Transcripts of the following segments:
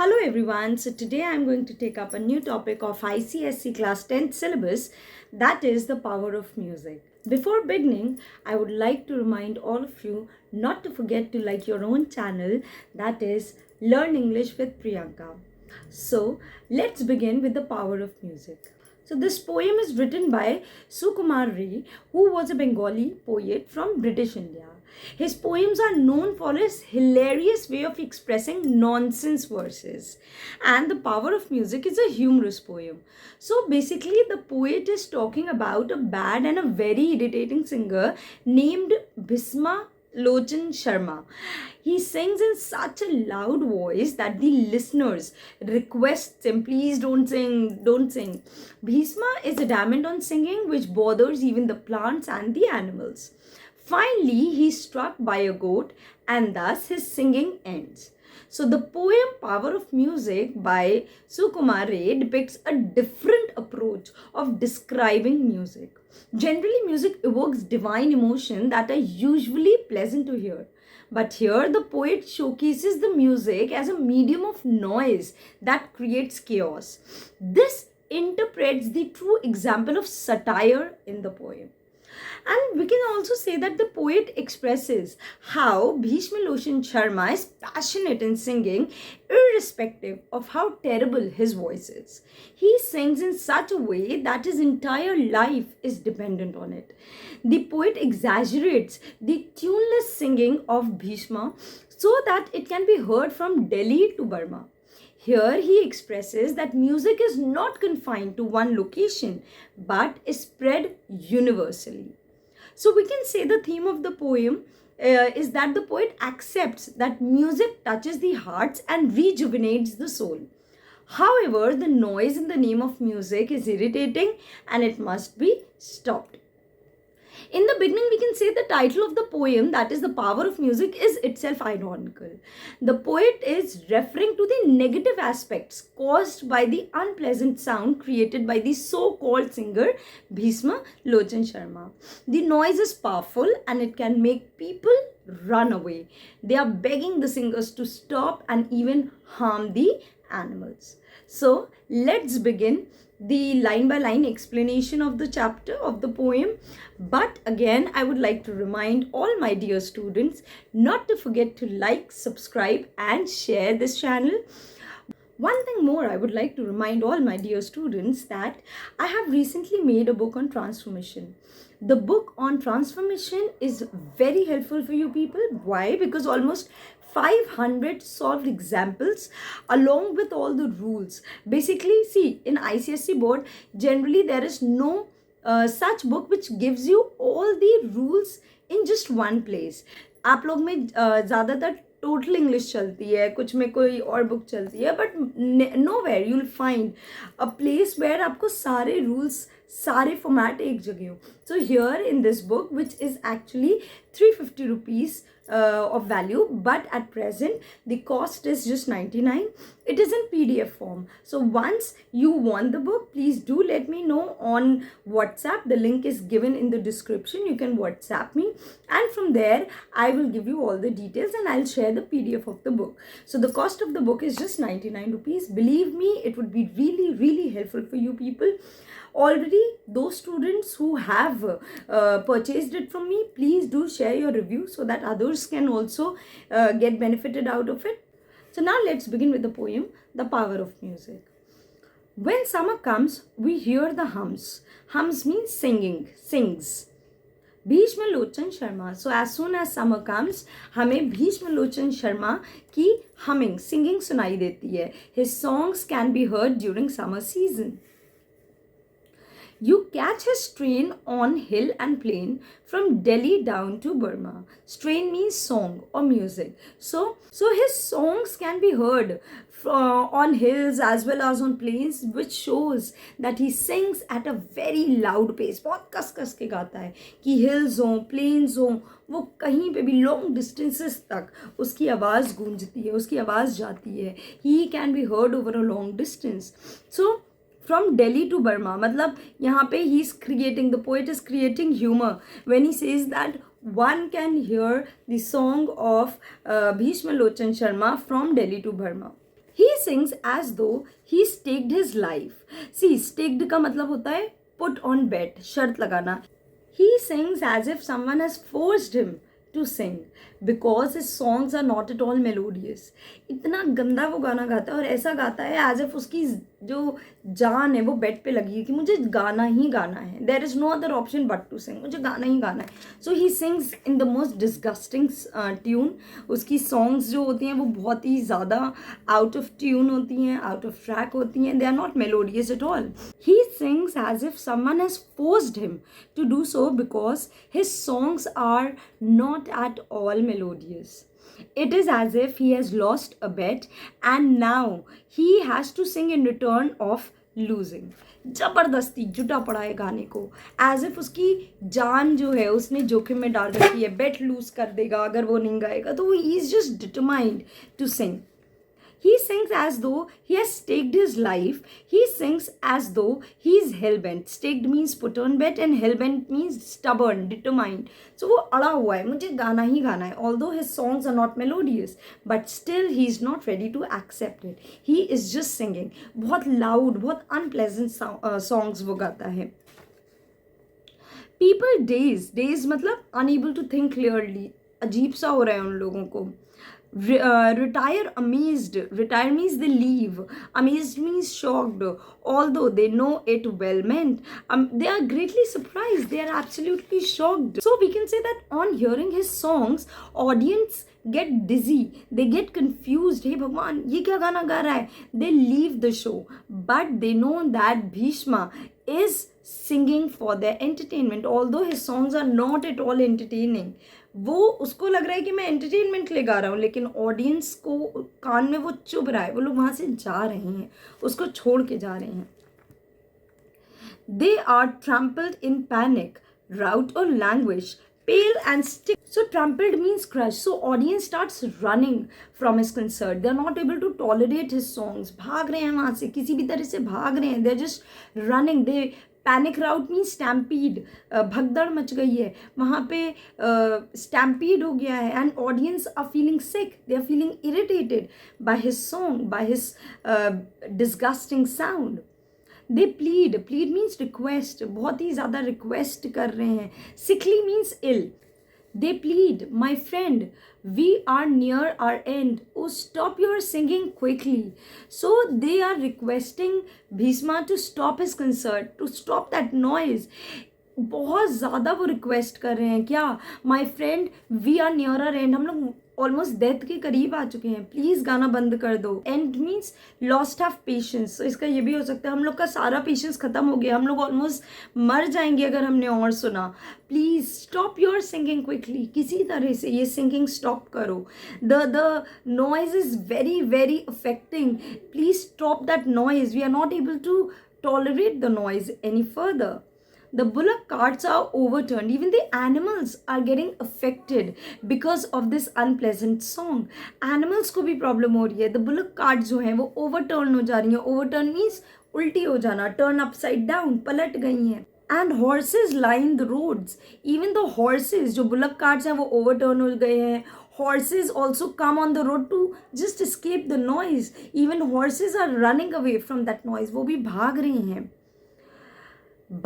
Hello everyone. So today I'm going to take up a new topic of ICSE class 10th syllabus, that is the power of music. Before beginning, I would like to remind all of you not to forget to like your own channel, that is Learn English with Priyanka. So let's begin with the power of music. So this poem is written by Sukumar Ray, who was a Bengali poet from British India. His poems are known for his hilarious way of expressing nonsense verses. And The Power of Music is a humorous poem. So basically, the poet is talking about a bad and a very irritating singer named Bhisma Lochan Sharma. He sings in such a loud voice that the listeners request him, please don't sing, don't sing. Bhisma is adamant on singing, which bothers even the plants and the animals. Finally, he is struck by a goat, and thus his singing ends. So, the poem Power of Music by Sukumar Ray depicts a different approach of describing music. Generally, music evokes divine emotion that are usually pleasant to hear. But here, the poet showcases the music as a medium of noise that creates chaos. This interprets the true example of satire in the poem. And we can also say that the poet expresses how Bhishma Loshan Sharma is passionate in singing, irrespective of how terrible his voice is. He sings in such a way that his entire life is dependent on it. The poet exaggerates the tuneless singing of Bhishma so that it can be heard from Delhi to Burma. Here he expresses that music is not confined to one location but is spread universally. So we can say the theme of the poem is that the poet accepts that music touches the hearts and rejuvenates the soul. However, the noise in the name of music is irritating and it must be stopped. In the beginning, we can say the title of the poem, that is The Power of Music, is itself ironical. The poet is referring to the negative aspects caused by the unpleasant sound created by the so-called singer Bhisma Lochan Sharma. The noise is powerful and it can make people run away. They are begging the singers to stop and even harm the animals. So let's begin the line by line explanation of the chapter of the poem. But again, I would like to remind all my dear students not to forget to like, subscribe, and share this channel. One thing more, I would like to remind all my dear students that I have recently made a book on transformation. The book on transformation is very helpful for you people. Why? Because almost 500 solved examples along with all the rules. Basically, see, in ICSE board, generally there is no such book which gives you all the rules in just one place. आप लोग में ज़्यादातर total English चलती है, कुछ में कोई और बुक चलती है, but nowhere you will find a place where आपको सारे रूल्स, सारे फॉर्मेट एक जगह हो. So here in this book which is actually 350 rupees of value, but at present the cost is just 99. It is in PDF form. So once you want the book, please do let me know on WhatsApp. The link is given in the description. You can WhatsApp me, and from there I will give you all the details and I'll share the PDF of the book. So the cost of the book is just 99 rupees. Believe me, it would be really helpful for you people. Already those students who have purchased it from me, please do share your review so that others can also get benefited out of it. So now let's begin with the poem The Power of Music. When summer comes, we hear the hums. Hums means singing, sings. Bhishma Lochan Sharma. So as soon as summer comes, हमें भीष्म लोचन शर्मा की humming, singing सुनाई देती है. His songs can be heard during summer season. You catch his strain on hill and plain from Delhi down to Burma. Strain means song or music. So his songs can be heard on hills as well as on plains, which shows that he sings at a very loud pace. बहुत कस के गाता है कि hills हो, plains हो, वो कहीं पे भी long distances तक उसकी आवाज़ गूंजती है, उसकी आवाज़ जाती है. He can be heard over a long distance. So from Delhi to Burma, मतलब यहाँ पे he is creating, the poet is creating humor when he says that one can hear the song of Bhishma Lochan Sharma from Delhi to Burma. He sings as though he staked his life. See, staked का मतलब होता है put on bet, शर्त लगाना. He sings as if someone has forced him to sing because his songs are not at all melodious. इतना गंदा वो गाना गाता है और ऐसा गाता है as if उसकी जो जान है वो बेड पे लगी है कि मुझे गाना ही गाना है. There is no other option but to sing. मुझे गाना ही गाना है. So he sings in the most disgusting tune. उसकी songs जो होती हैं वो बहुत ही ज़्यादा out of tune होती हैं, out of track होती हैं. They are not melodious at all. He sings as if someone has forced him to do so because his songs are not at all melodious. It is as if he has lost a bet and now he has to sing in return of losing. जबरदस्ती जुटा पड़ा है गाने को, as if उसकी जान जो है उसने जोखिम में डाल रखी है. बेट लूज कर देगा अगर वो नहीं गाएगा, तो he is just determined to sing. He sings as though he has staked his life. He sings as though he is hell-bent. Staked means put on bet and hell-bent means stubborn, determined. So वो अड़ा हुआ है, मुझे गाना ही गाना है. Although his songs are not melodious, but still he is not ready to accept it. He is just singing. बहुत loud, बहुत unpleasant songs वो गाता है. People daze मतलब unable to think clearly. अजीब सा हो रहा है उन लोगों को. Retire amazed. Retire means they leave. Amazed means shocked. Although they know it well meant, they are greatly surprised. They are absolutely shocked. So we can say that on hearing his songs, audience get dizzy. They get confused. Hey Bhagwan, ये क्या गाना गा रहा है? They leave the show, but they know that Bhishma is singing for their entertainment. Although his songs are not at all entertaining. वो उसको लग रहा है कि मैं एंटरटेनमेंट के लिए गा रहा हूँ, लेकिन ऑडियंस को कान में वो चुभ रहा है. वो लोग वहाँ से जा रहे हैं, उसको छोड़ के जा रहे हैं. They are trampled in panic, rout or languish, pale and stick. So trampled means crushed. So audience starts running from his concert. They are not able to tolerate his songs. भाग रहे हैं वहाँ से, किसी भी तरह से भाग रहे हैं. They are just running. They panic rout mean stampede. भगदड़ मच गई है वहाँ पे, स्टैम्पीड हो गया है. And audience are feeling sick. They are feeling irritated by his song, by his disgusting sound. They plead. Plead means request. बहुत ही ज़्यादा रिक्वेस्ट कर रहे हैं. Sickly means ill. They plead, my friend, we are near our end. Oh, stop your singing quickly. So they are requesting Bhishma to stop his concert, to stop that noise. बहुत ज़्यादा वो request कर रहे हैं. क्या? My friend, we are near our end. हम लोग almost death के करीब आ चुके हैं. प्लीज़ गाना बंद कर दो. And means lost have patience. तो इसका ये भी हो सकता है हम लोग का सारा पेशेंस ख़त्म हो गया, हम लोग ऑलमोस्ट मर जाएंगे अगर हमने और सुना. Please stop your singing quickly. किसी तरह से ये सिंगिंग स्टॉप करो. The noise is very very affecting. Please stop that noise. We are not able to tolerate the noise any further. The bullock carts are overturned. Even the animals are getting affected because of this unpleasant song. Animals को भी problem हो रही है. The bullock carts जो हैं वो overturn हो जा रही हैं. Overturn means उल्टी हो जाना. Turn upside down. पलट गई हैं. And horses line the roads. Even the horses, जो bullock carts हैं वो overturn हो गए हैं. Horses also come on the road to just escape the noise. Even horses are running away from that noise. वो भी भाग रही हैं.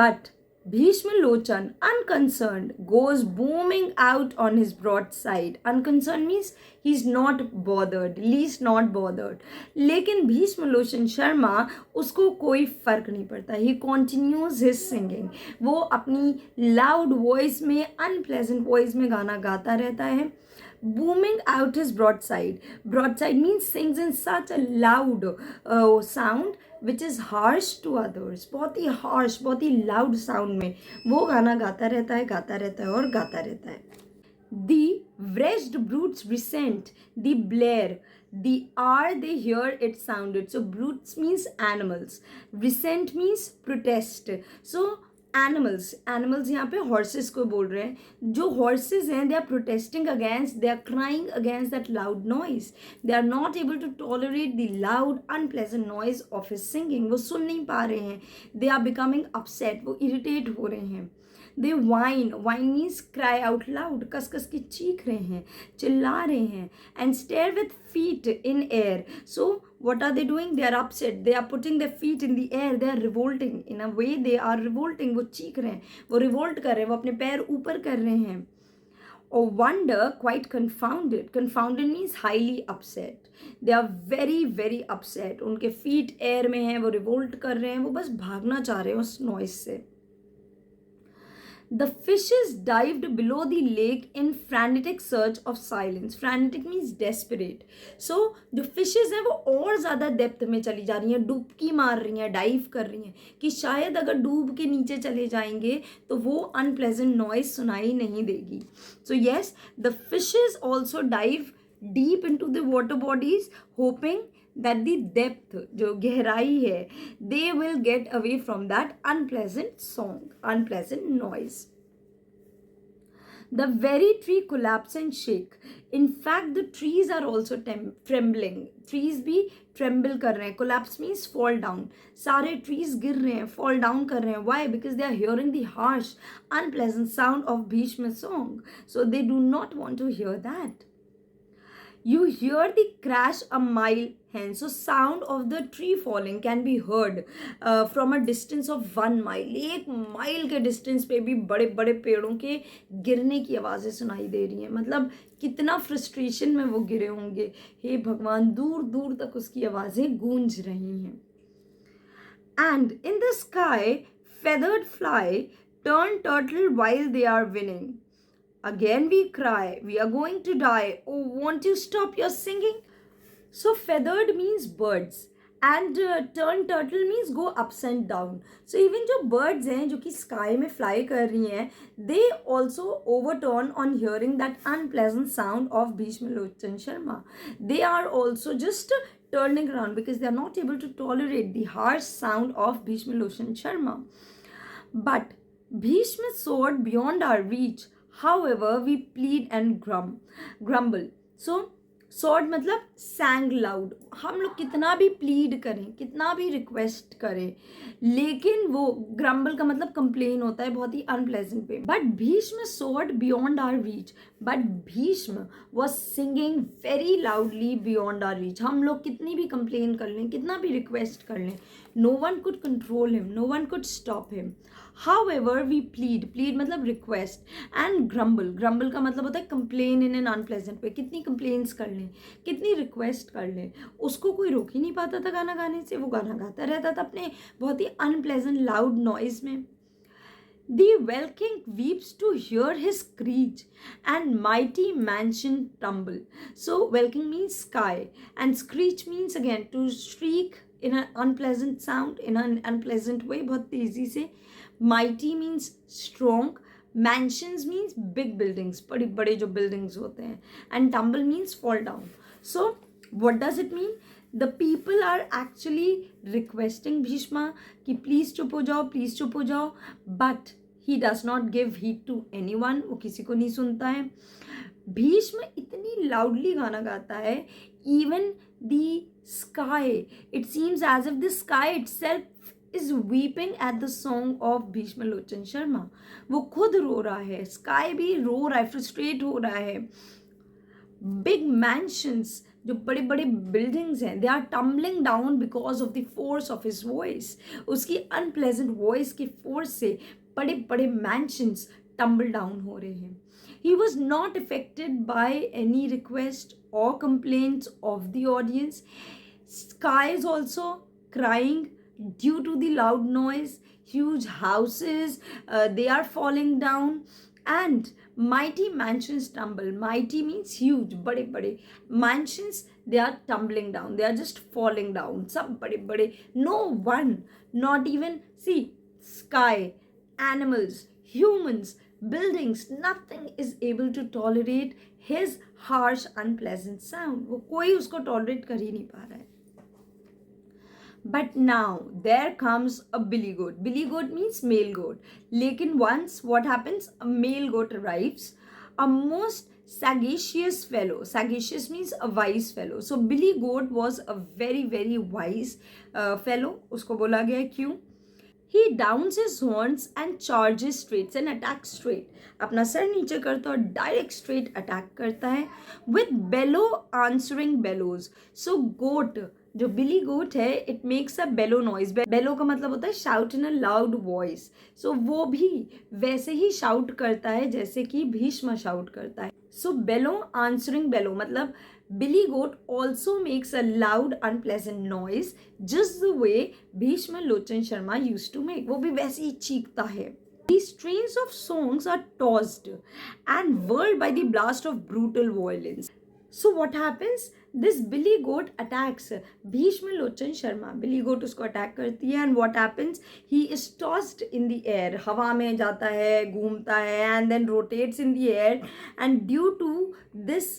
But Bhishma Lochan, unconcerned, goes booming out on his broadside. Unconcerned means he's not bothered, least not bothered. लेकिन भीष्म लोचन शर्मा उसको कोई फर्क नहीं पड़ता. He continues his singing. वो अपनी loud voice में, unpleasant voice में गाना गाता रहता है. Booming out his broadside. Broadside means sings in such a loud sound which is harsh to others. बहुत ही harsh, बहुत ही loud sound में वो गाना गाता रहता है, गाता रहता है और गाता रहता है. The wretched brutes resent, the blare, the hour they hear it sounded. So brutes means animals. Resent means protest. So animals यहाँ पे हॉर्सेस को बोल रहे हैं. जो हॉर्सेस हैं they are protesting against, they are crying against that loud noise. They are not able to tolerate the loud unpleasant noise of his singing. वो सुन नहीं पा रहे हैं. They are becoming upset. वो इरिटेट हो रहे हैं. They whine. Whine means cry out loud. कस कस के चीख रहे हैं, चिल्ला रहे हैं. And stare with feet in air. So what are they doing? They are upset, they are putting their feet in the air, they are revolting. In a way they are revolting. वो चीख रहे हैं, वो revolt कर रहे हैं, वो अपने पैर ऊपर कर रहे हैं. Or wonder, quite confounded. Confounded means highly upset. They are very very upset. उनके feet air में हैं, वो revolt कर रहे हैं, वो बस भागना चाह रहे हैं उस noise से. The fishes dived below the lake in frantic search of silence. Frantic means desperate. So जो fishes हैं वो और ज़्यादा depth में चली जा रही हैं, डुबकी मार रही हैं, dive कर रही हैं कि शायद अगर डूब के नीचे चले जाएंगे तो वो unpleasant noise सुनाई नहीं देगी. So yes, the fishes also dive deep into the water bodies, hoping that the depth, जो गहराई है, they will get away from that unpleasant song, unpleasant noise. The very tree collapse and shake. In fact, the trees are also trembling. Trees भी tremble कर रहे हैं. Collapse means fall down. सारे trees गिर रहे हैं, fall down कर रहे हैं. Why? Because they are hearing the harsh, unpleasant sound of Bhishma's song. So they do not want to hear that. You hear the crash a mile hence. So sound of the tree falling can be heard from a distance of 1 mile. 1 mile के distance पे भी बड़े बड़े पेड़ों के गिरने की आवाज़ें सुनाई दे रही हैं. मतलब कितना frustration में वो गिरे होंगे. हे भगवान, दूर दूर तक उसकी आवाज़ें गूंज रही हैं. And in the sky, feathered fly turn turtle while they are winning. Again we cry, we are going to die. Oh, won't you stop your singing? So feathered means birds and turn turtle means go ups and down. So even जो birds हैं जो कि sky में fly कर रही हैं, they also overturn on hearing that unpleasant sound of Bhishma Lochan Sharma. They are also just turning around because they are not able to tolerate the harsh sound of Bhishma Lochan Sharma. But Bhishma soared beyond our reach. However, we plead and grumble. So, soared मतलब sang loud. हम लोग कितना भी plead करें, कितना भी request करें, लेकिन वो grumble का मतलब complain होता है बहुत ही unpleasant way. But Bhishma soared beyond our reach. But Bhishma was singing very loudly beyond our reach. हम लोग कितनी भी complain कर लें, कितना भी request कर लें, no one could control him, no one could stop him. However, we plead मतलब request and grumble का मतलब होता है complain in an unpleasant way. कितनी complaints कर लें, कितनी request कर लें, उसको कोई रोक ही नहीं पाता था गाना गाने से. वो गाना गाता रहता था अपने बहुत ही unpleasant loud noise में. The Well-King weeps to hear his screech and mighty mansion tumble. So Well-King means sky and screech means again to shriek in an unpleasant sound, in an unpleasant way, बहुत तेजी से. Mighty means strong. Mansions means big buildings, बड़े बड़े जो buildings होते हैं. And tumble means fall down. So what does it mean? The people are actually requesting Bhishma कि please चुप हो जाओ, please चुप हो जाओ. But he does not give heed to anyone. वो किसी को नहीं सुनता है. भीष्म इतनी loudly गाना गाता है, even the sky, it seems as if the sky itself is weeping at the song of Bhishma Lochan Sharma. वो खुद रो रहा है, sky भी रो रहा है, frustrate हो रहा है. Big mansions, जो बड़े बड़े buildings हैं, they are tumbling down because of the force of his voice. उसकी unpleasant voice की force से बड़े बड़े mansions tumble down हो रहे हैं. He was not affected by any request or complaints of the audience. Sky is also crying due to the loud noise. Huge houses, they are falling down. And mighty mansions tumble. Mighty means huge, bade bade. Mansions, they are tumbling down. They are just falling down. Sab bade bade. No one, not even, see, sky, animals, humans, buildings, nothing is able to tolerate his harsh, unpleasant sound. वो कोई उसको tolerate कर ही नहीं पा रहा है. But now there comes a billy goat. Billy goat means male goat. लेकिन once what happens? A male goat arrives, a most sagacious fellow. Sagacious means a wise fellow. So billy goat was a very very wise fellow. उसको बोला गया क्यों? He downs his horns and charges straight and attacks straight. अपना sir नीचे करता है और direct straight attack करता है with bellow answering bellows. So goat जो बिली गोट है it makes a bellow noise. Bellow का मतलब होता है shout in a loud voice. So वो भी वैसे ही शाउट करता है जैसे कि भीष्म शाउट करता है. सो बेलो आंसरिंग बेलो मतलब billy goat also makes a loud unpleasant noise just the way Bhishma Lochan Sharma use to make. वो भी वैसे ही चीखता है. These strains of songs are tossed and whirled by the blast of brutal violence. So what happens? This Billy Goat attacks Bhishma Lochan Sharma. Billy Goat उसको attack करती है and what happens? He is tossed in the air. हवा में जाता है, घूमता है and then rotates in the air and due to this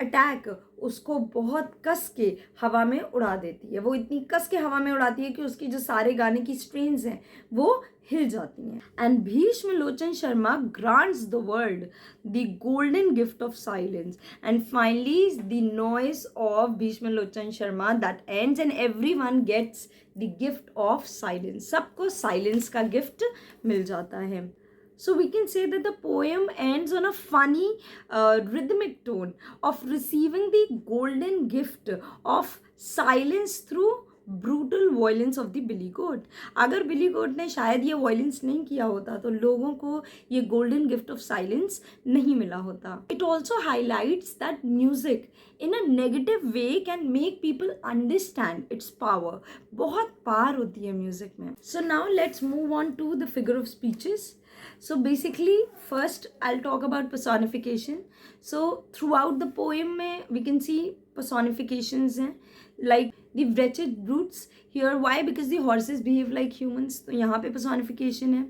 attack उसको बहुत कस के हवा में उड़ा देती है. वो इतनी कस के हवा में उड़ाती है कि उसकी जो सारे गाने की स्ट्रेन्स हैं वो हिल जाती हैं. And Bhishma Lochan Sharma grants the world the golden gift of silence. And finally the noise of Bhishma Lochan Sharma that ends and everyone gets the gift of silence. सबको साइलेंस का गिफ्ट मिल जाता है. So we can say that the poem ends on a funny rhythmic tone of receiving the golden gift of silence through brutal violence of the Billy Goat. अगर बिली गोट ने शायद ये violence नहीं किया होता तो लोगों को ये गोल्डन गिफ्ट ऑफ साइलेंस नहीं मिला होता. It also highlights that music in a negative way can make people understand its power. बहुत पावर होती है म्यूजिक में. So now let's move on to the figure of speeches. So basically first I'll talk about personification. So throughout the poem we can see personifications हैं like the wretched brutes here. Why? Because the horses behave like humans. तो यहाँ पे personification है.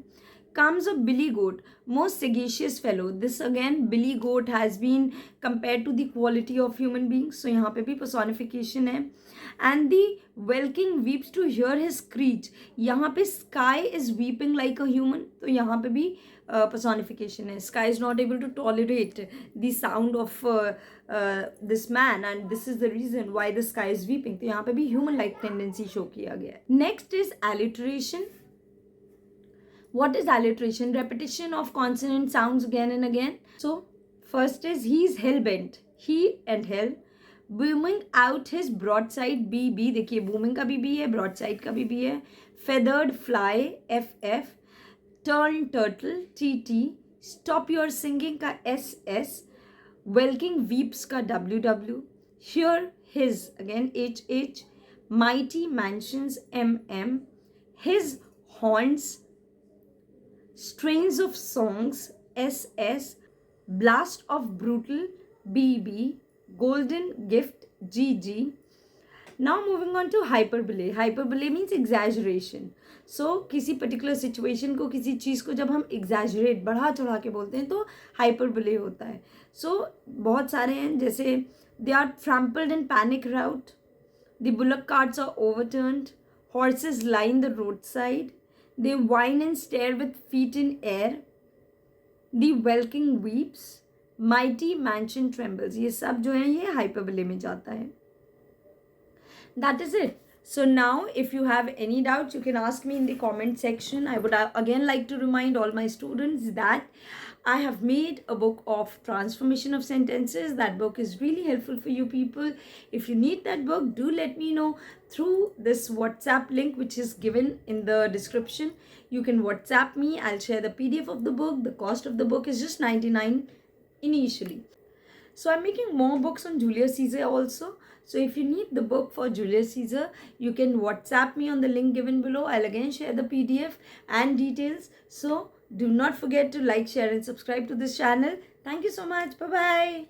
Comes a Billy Goat, most sagacious fellow. This again Billy Goat has been compared to the quality of human beings. So यहाँ पे भी personification है. And the Welkin weeps to hear his screech. यहाँ पे sky is weeping like a human. तो यहाँ पे भी personification है. Sky is not able to tolerate the sound of this man and this is the reason why the sky is weeping. तो यहाँ पे भी human like tendency show किया गया है. Next is alliteration. What is alliteration? Repetition of consonant sounds again and again. So first is he is hell bent. He and hell. Booming out his broadside BB. देखिए booming का BB है, broadside का BB है. Feathered fly FF. Turn turtle TT. Stop your singing का SS. Welking weeps का WW. Here his again HH. Mighty mansions MM. His horns. Strains of songs SS. Blast of brutal BB. Golden gift GG. Now moving on to hyperbole. Hyperbole means exaggeration. So किसी particular situation को किसी चीज़ को जब हम exaggerate बढ़ा चढ़ा के बोलते हैं तो hyperbole होता है. So बहुत सारे हैं जैसे they are trampled in panic rout. The bullock carts are overturned. Horses line the roadside. They whine and stare with feet in air. The welking weeps. Mighty mansion trembles. ये सब जो है ये hyperbole में जाता है. That is it. So now if you have any doubts you can ask me in the comment section. I would again like to remind all my students that I have made a book of transformation of sentences. That book is really helpful for you people. If you need that book, do let me know through this WhatsApp link which is given in the description. You can WhatsApp me. I'll share the PDF of the book. The cost of the book is just 99 initially. So I'm making more books on Julius Caesar also. So if you need the book for Julius Caesar, you can WhatsApp me on the link given below. I'll again share the PDF and details. So do not forget to like, share and subscribe to this channel. Thank you so much. Bye-bye.